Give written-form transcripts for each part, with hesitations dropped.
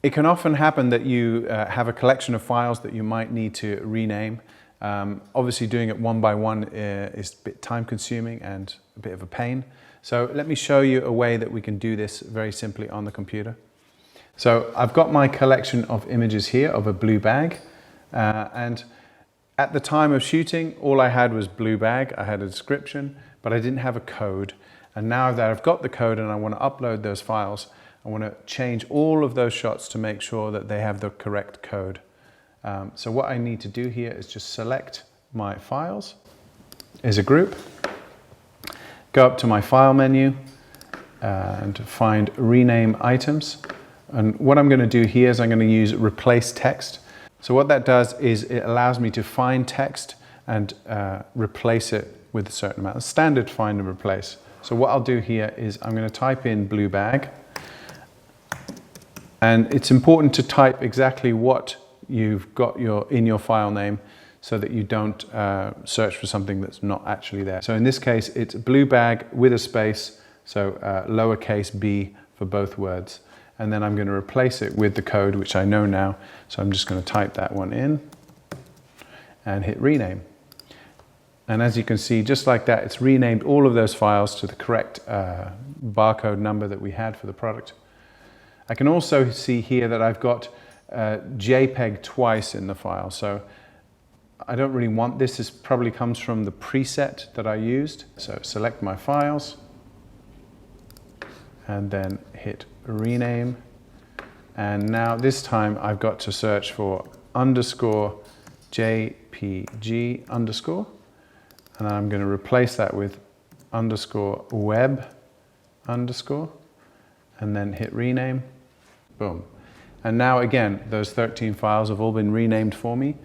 It can often happen that you have a collection of files that you might need to rename. Obviously doing it one by one is a bit time consuming and a bit of a pain. So let me show you a way that we can do this very simply on the computer. So I've got my collection of images here of a blue bag, and at the time of shooting all I had was blue bag. I had a description, but I didn't have a code. And now that I've got the code and I want to upload those files, I want to change all of those shots to make sure that they have the correct code. So what I need to do here is just select my files as a group, go up to my file menu and find rename items. And what I'm going to do here is I'm going to use replace text. So what that does is it allows me to find text and replace it with a certain amount. Standard find and replace. So what I'll do here is I'm going to type in blue bag. And it's important to type exactly what you've got in your file name so that you don't search for something that's not actually there. So in this case, it's blue bag with a space, so lowercase b for both words. And then I'm going to replace it with the code, which I know now. So I'm just going to type that one in and hit rename. And as you can see, just like that, it's renamed all of those files to the correct barcode number that we had for the product. I can also see here that I've got JPEG twice in the file, so I don't really want this. This probably comes from the preset that I used. So select my files and then hit rename. And now this time I've got to search for underscore JPG underscore, and I'm going to replace that with underscore web underscore, and then hit rename. Boom. And now again, those 13 files have all been renamed for me.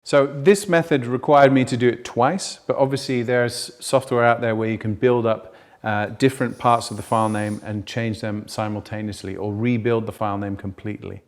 So this method required me to do it twice, but obviously there's software out there where you can build up different parts of the file name and change them simultaneously or rebuild the file name completely.